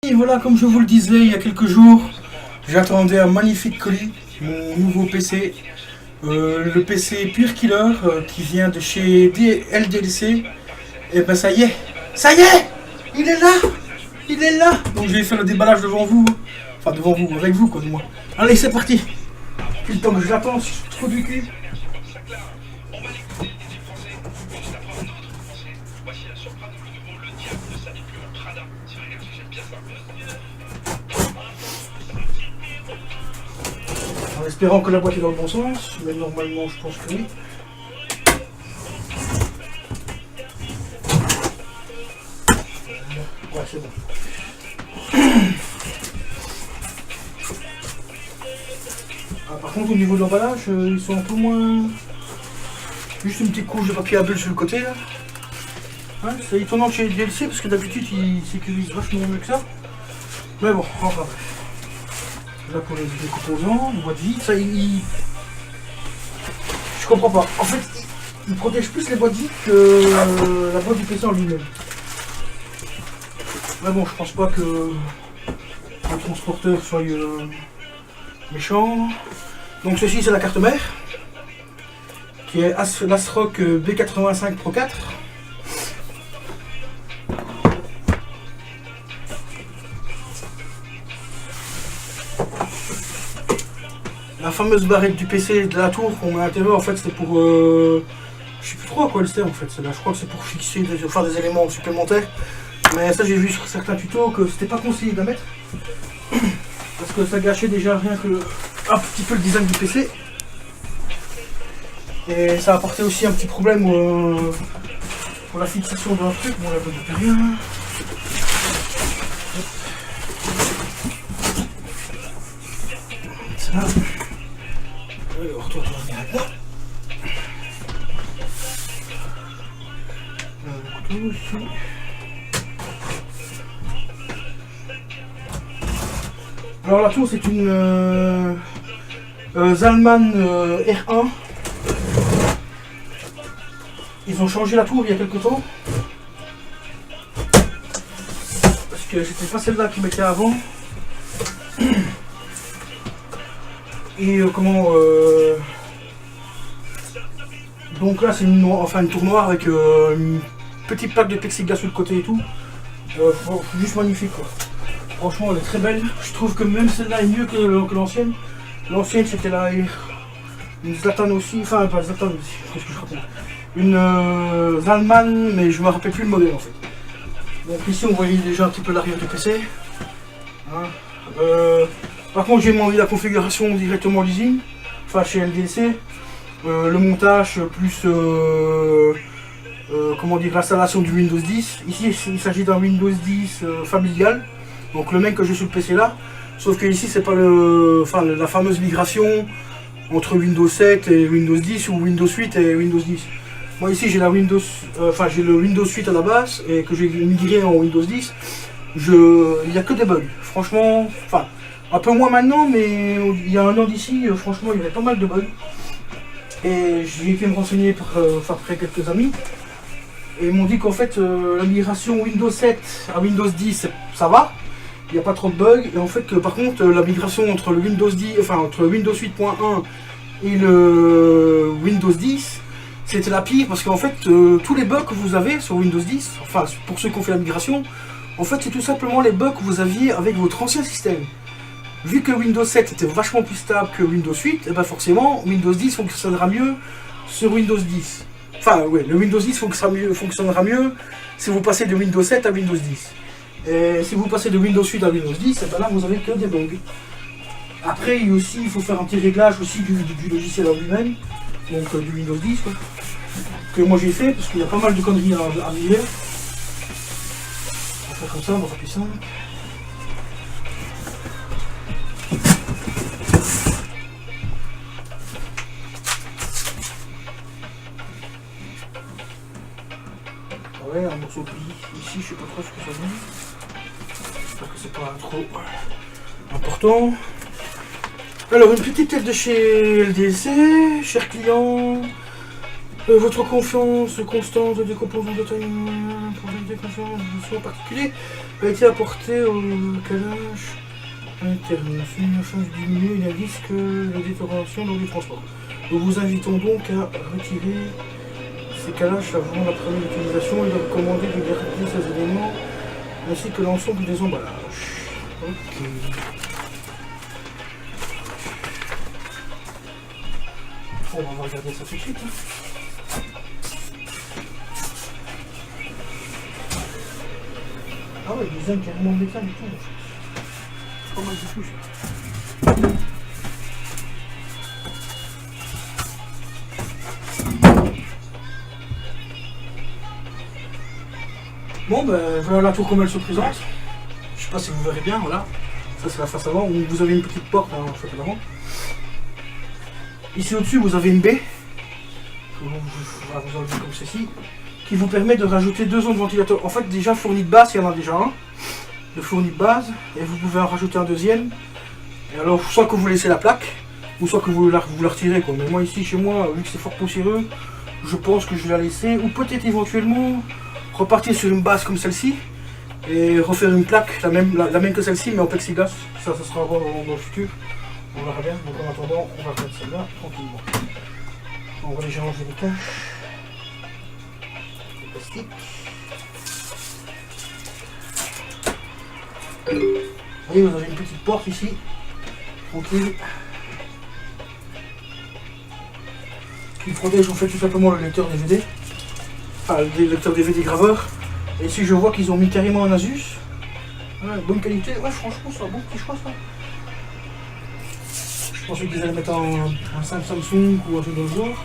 Et voilà, comme je vous le disais il y a quelques jours, j'attendais un magnifique colis, mon nouveau PC, le PC Pure Killer qui vient de chez LDLC. Et ben ça y est, il est là, il est là. Donc je vais faire le déballage devant vous, enfin devant vous, avec vous quoi du moins. Allez c'est parti. Puis le temps que je l'attends, je suis trop du cul. En espérant que la boîte est dans le bon sens, mais normalement je pense que oui. Ouais, c'est bon. Ah, par contre, au niveau de l'emballage, ils sont un peu moins. Juste une petite couche de papier à bulles sur le côté là. Hein, c'est étonnant chez DLC parce que d'habitude ils sécurisent vachement mieux que ça. Mais bon, enfin bref. Là pour les composants, les boîtes vides, ça je comprends pas. En fait, il protège plus les boîtes vides que la boîte du PC en lui-même. Mais bon, je pense pas que le transporteur soit méchant. Donc ceci c'est la carte mère, qui est l'ASRock B85 Pro 4. La fameuse barrette du PC de la tour qu'on met à l'intérieur, en fait c'était pour... je sais plus trop à quoi elle sert en fait, je crois que c'est pour fixer, faire des éléments supplémentaires. Mais ça j'ai vu sur certains tutos que c'était pas conseillé de la mettre. Parce que ça gâchait déjà rien que un petit peu le design du PC. Et ça apportait aussi un petit problème pour la fixation d'un truc. Bon là je ne peux rien. Ça. Alors toi tu vas venir avec moi. Le couteau ici. Alors la tour c'est une Zalman R1. Ils ont changé la tour il y a quelques temps. Parce que c'était pas celle-là qu'ils mettaient avant. Et donc là c'est une tour noire avec une petite plaque de plexiglas sur le côté et tout. Juste magnifique quoi. Franchement elle est très belle. Je trouve que même celle-là est mieux que l'ancienne. L'ancienne c'était une Zlatan aussi, enfin pas Zlatan aussi, qu'est-ce que je raconte. Une Zalman, mais je me rappelle plus le modèle en fait. Donc ici on voyait déjà un petit peu l'arrière du PC. Hein. Par contre j'ai mis la configuration directement à l'usine, enfin chez LDC. Le montage plus comment dire, l'installation du Windows 10. Ici il s'agit d'un Windows 10 familial. Donc le même que j'ai sur le PC là, sauf que ici c'est pas la fameuse migration entre Windows 7 et Windows 10 ou Windows 8 et Windows 10. Moi ici j'ai j'ai le Windows 8 à la base et que j'ai migré en Windows 10. Il n'y a que des bugs. Franchement, enfin un peu moins maintenant, mais il y a un an d'ici, franchement il y avait pas mal de bugs. Et j'ai été me renseigner après quelques amis. Et ils m'ont dit qu'en fait la migration Windows 7 à Windows 10 ça va. Il n'y a pas trop de bugs, et en fait que par contre la migration entre le Windows 10, entre Windows 8.1 et le Windows 10, c'était la pire parce qu'en fait tous les bugs que vous avez sur Windows 10, enfin pour ceux qui ont fait la migration, en fait c'est tout simplement les bugs que vous aviez avec votre ancien système. Vu que Windows 7 était vachement plus stable que Windows 8, et ben forcément Windows 10 fonctionnera mieux sur Windows 10. Enfin ouais, le Windows 10 fonctionnera mieux si vous passez de Windows 7 à Windows 10. Et si vous passez de Windows 8 à Windows 10, et ben là vous avez que des bugs. Après il faut faire un petit réglage aussi du logiciel en lui-même, donc du Windows 10 quoi, que moi j'ai fait parce qu'il y a pas mal de conneries à virer. On va faire comme ça, on va faire plus simple. Ouais, un morceau de pli ici, je sais pas trop ce que ça donne. J'espère que c'est pas trop important. Alors une petite tête de chez LDC, cher client. Votre confiance constante des composants de taille pour éviter confiance en particulier a été apportée au calage interne afin de diminuer les risques de détérioration lors du transport. Nous vous invitons donc à retirer ces calages avant la première utilisation et de recommander de garder ces éléments ainsi que l'ensemble des emballages. Ok. On va regarder ça tout de suite. Ah ouais, ils aiment carrément le métal et tout. C'est pas mal du tout ça. Bon ben voilà la tour comme elle se présente. Je sais pas si vous verrez bien, voilà. Ça c'est la face avant, où vous avez une petite porte en fait avant. Ici au-dessus vous avez une baie. Je vais vous enlever comme ceci. Qui vous permet de rajouter 2 ondes de ventilateur. En fait déjà fourni de base, il y en a déjà un. De fourni de base. Et vous pouvez en rajouter un deuxième. Et alors soit que vous laissez la plaque, ou soit que vous la retirez quoi. Mais moi ici chez moi, vu que c'est fort poussiéreux, je pense que je vais la laisser. Ou peut-être éventuellement repartir sur une base comme celle-ci et refaire une plaque, la même que celle-ci mais en plexiglas. Ça sera à voir dans le futur. On verra bien. Donc en attendant, on va mettre celle-là tranquillement. On va déjà ranger les caches. Le plastique. Vous voyez, vous avez une petite porte ici. Tranquille. Qui protège en fait tout simplement le lecteur DVD. Enfin, le lecteur DVD graveur. Et ici je vois qu'ils ont mis carrément un Asus. Ouais, bonne qualité. Ouais, franchement, c'est un bon petit choix ça. Je pensais qu'ils allaient mettre un Samsung ou un truc dans le genre.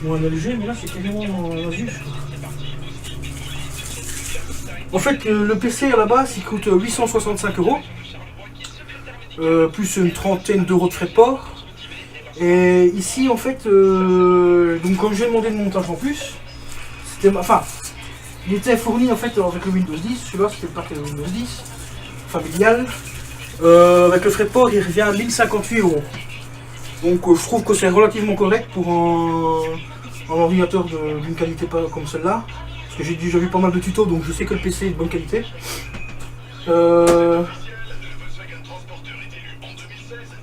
Ou un LG, mais là c'est carrément un Asus. En fait, le PC à la base il coûte 865 €. Plus une trentaine d'euros de frais de port. Et ici en fait, donc comme j'ai demandé le montage en plus, c'était enfin, il était fourni en fait avec le Windows 10, celui-là c'était le pack Windows 10, familial. Avec le frais de port il revient à 1058 €. Donc je trouve que c'est relativement correct pour un ordinateur d'une qualité pas comme celle-là. Parce que j'ai déjà vu pas mal de tutos donc je sais que le PC est de bonne qualité.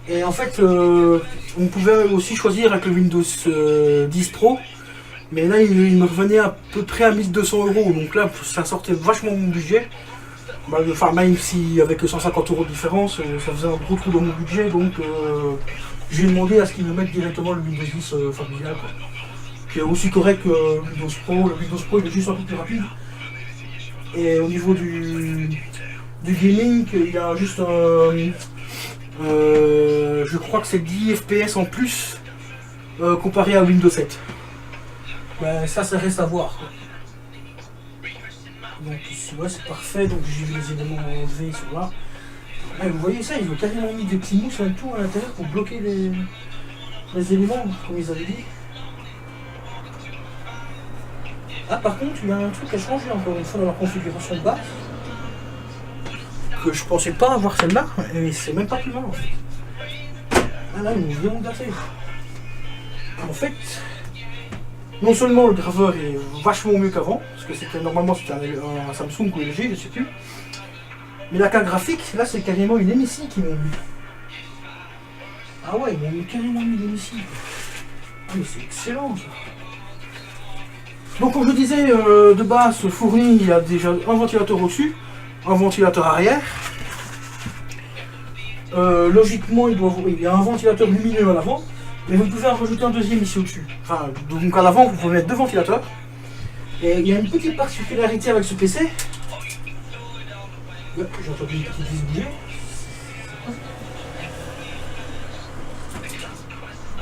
Et en fait, on pouvait aussi choisir avec le Windows 10 Pro, mais là il me revenait à peu près à 1200 €, donc là ça sortait vachement mon budget. Enfin, même si avec 150 € de différence, ça faisait un gros trou dans mon budget, donc j'ai demandé à ce qu'ils me mettent directement le Windows 10 familial, quoi. Qui est aussi correct que le Windows Pro. Le Windows Pro il est juste un peu plus rapide. Et au niveau du gaming, il y a juste un. Je crois que c'est 10 FPS en plus comparé à Windows 7. Ben, ça reste à voir, quoi. Donc ici ouais c'est parfait, donc j'ai vu les éléments enlevés sur là. Ouais, vous voyez ça, ils ont carrément mis des petits mousses et tout à l'intérieur pour bloquer les éléments, comme ils avaient dit. Ah par contre il y a un truc qui a changé encore une fois dans la configuration de base. Que je pensais pas avoir celle-là, et c'est même pas plus mal en fait. Ah là, ils m'ont vraiment gâté. En fait, non seulement le graveur est vachement mieux qu'avant, parce que normalement c'était un Samsung ou LG, je sais plus. Mais la carte graphique, là c'est carrément une MSI qu'ils m'ont mis. Ah ouais, ils m'ont carrément mis une MSI. Ah mais c'est excellent ça. Donc comme je disais, de base fourni, il y a déjà un ventilateur au-dessus. Un ventilateur arrière. Logiquement, il y a un ventilateur lumineux à l'avant, mais vous pouvez en rajouter un deuxième ici au-dessus. Enfin, donc à l'avant, vous pouvez mettre 2 ventilateurs. Et il y a une petite particularité avec ce PC. J'ai entendu une petite vis bouger.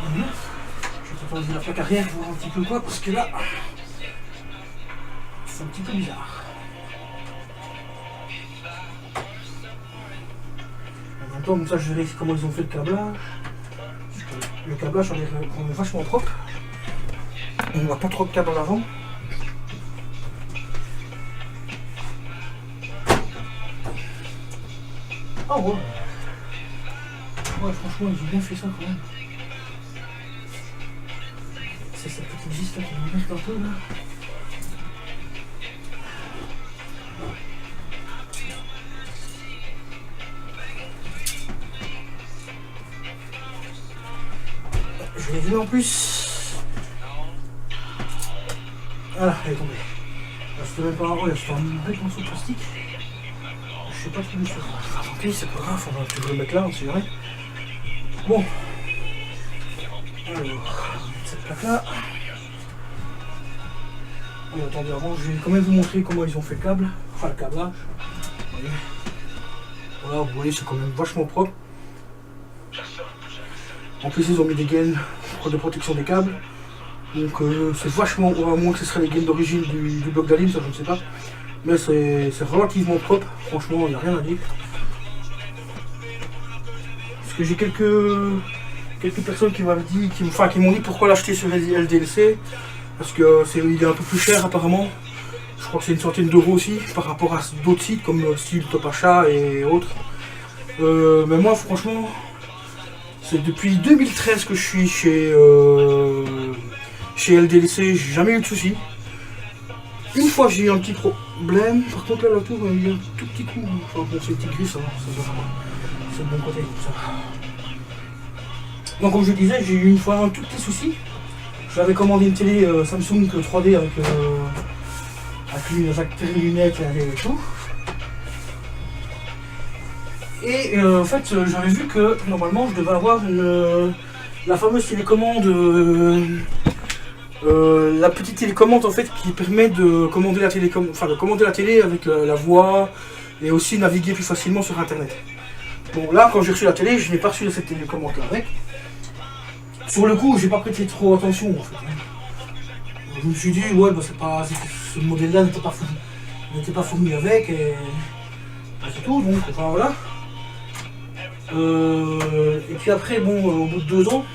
Je vais enlever la plaque arrière pour voir un petit peu quoi, parce que là, c'est un petit peu bizarre. Comme ça je vérifie comment ils ont fait le câblage. Le câblage on est vachement propre. On ne voit pas trop de câble en avant. Ah ouais. Ouais franchement ils ont bien fait ça quand même. C'est cette petite existe là qui m'emmerde un peu là. Je l'ai vu en plus. Voilà, elle est tombée. C'était même pas un rôle, c'était un bête morceau de plastique. Je sais pas trop où ça va. Enfin, tant pis, c'est pas grave, on va toujours le mettre là, on sait jamais. Bon. Alors, cette plaque là. Et attendez, avant, je vais quand même vous montrer comment ils ont fait le câble. Enfin, le câblage. Voilà, vous voyez, c'est quand même vachement propre. En plus, ils ont mis des gaines de protection des câbles. Donc, c'est vachement, à moins que ce serait les gaines d'origine du bloc d'alim, ça je ne sais pas. Mais c'est relativement propre. Franchement, il n'y a rien à dire. Parce que j'ai quelques personnes qui m'avaient dit, qui m'ont dit pourquoi l'acheter sur LDLC. Parce que il est un peu plus cher apparemment. Je crois que c'est une centaine d'euros aussi par rapport à d'autres sites comme style Top Achat et autres. Mais moi franchement, c'est depuis 2013 que je suis chez LDLC, j'ai jamais eu de soucis. Une fois j'ai eu un petit problème, par contre là la tour il y a eu un tout petit coup. Enfin bon c'est le petit gris ça va, c'est le bon côté ça. Donc comme je disais, j'ai eu une fois un tout petit souci. J'avais commandé une télé Samsung 3D avec une lunettes et tout. Et en fait j'avais vu que normalement je devais avoir la fameuse télécommande, la petite télécommande en fait qui permet de commander la télé avec la voix et aussi naviguer plus facilement sur internet. Bon là quand j'ai reçu la télé, je n'ai pas reçu cette télécommande là avec. Sur le coup, j'ai pas prêté trop attention en fait. Je me suis dit, ouais, bah, ce modèle-là n'était pas fourni avec, et c'est tout, donc enfin voilà. Et puis après, bon, au bout de 2 ans,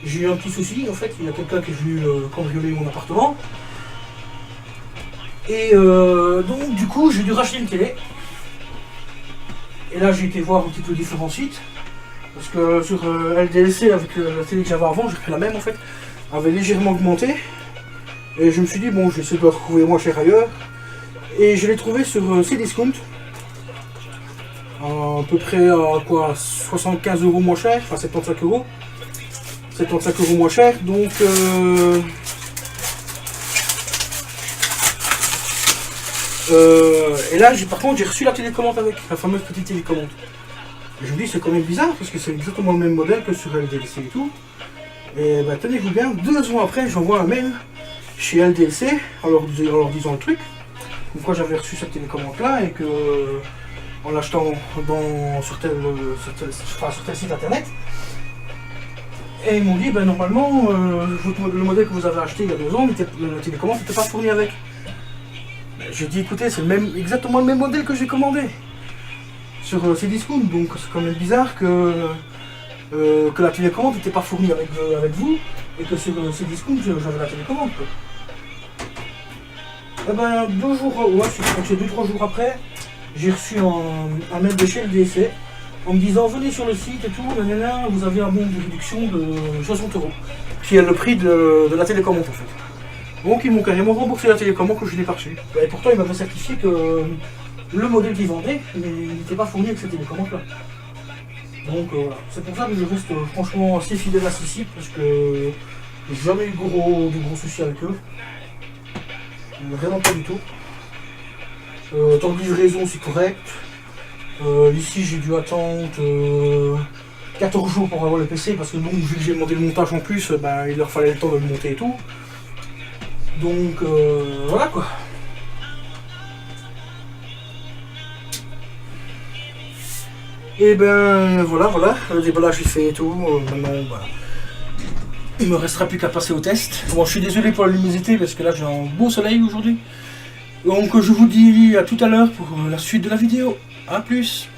j'ai eu un petit souci en fait. Il y a quelqu'un qui est venu cambrioler mon appartement. Et donc, du coup, j'ai dû racheter une télé. Et là, j'ai été voir un petit peu différents sites. Parce que sur LDLC, avec la télé que j'avais avant, j'ai pris la même en fait, avait légèrement augmenté. Et je me suis dit, bon, je vais essayer de la retrouver moins cher ailleurs. Et je l'ai trouvé sur Cdiscount. À peu près à quoi, 75 € moins cher, enfin 75 €. 75 € moins cher, donc... et là, par contre, j'ai reçu la télécommande avec, la fameuse petite télécommande. Je me dis c'est quand même bizarre parce que c'est exactement le même modèle que sur LDLC et tout. Et bah tenez-vous bien, 2 ans après j'envoie un mail chez LDLC en leur disant le truc. Pourquoi j'avais reçu cette télécommande là et que en l'achetant sur tel site internet. Et ils m'ont dit ben normalement le modèle que vous avez acheté il y a 2 ans, la télécommande n'était pas fournie avec. J'ai dit écoutez c'est exactement le même modèle que j'ai commandé sur Cdiscount, donc c'est quand même bizarre que la télécommande n'était pas fournie avec vous et que sur Cdiscount j'avais la télécommande. Et ben 2 jours, ouais, je crois que c'est 2-3 jours après, j'ai reçu un mail de chez LDLC en me disant venez sur le site et tout, nanana, vous avez un bon de réduction de 60 €, qui est le prix de la télécommande en fait. Donc ils m'ont carrément remboursé la télécommande que je n'ai pas reçue. Et pourtant ils m'avaient certifié que le modèle qu'ils vendaient n'était pas fourni avec cette télécommande là. Donc voilà, c'est pour ça que je reste franchement assez fidèle à ce site parce que j'ai jamais eu de gros soucis avec eux. Vraiment pas du tout. Temps de livraison c'est correct. Ici j'ai dû attendre 14 jours pour avoir le PC parce que donc vu que j'ai demandé le montage en plus, ben, il leur fallait le temps de le monter et tout. Donc voilà quoi. Et ben voilà, le déballage est fait et tout. Maintenant, bah, il me restera plus qu'à passer au test. Bon, je suis désolé pour la luminosité parce que là j'ai un beau soleil aujourd'hui. Donc je vous dis à tout à l'heure pour la suite de la vidéo. A plus.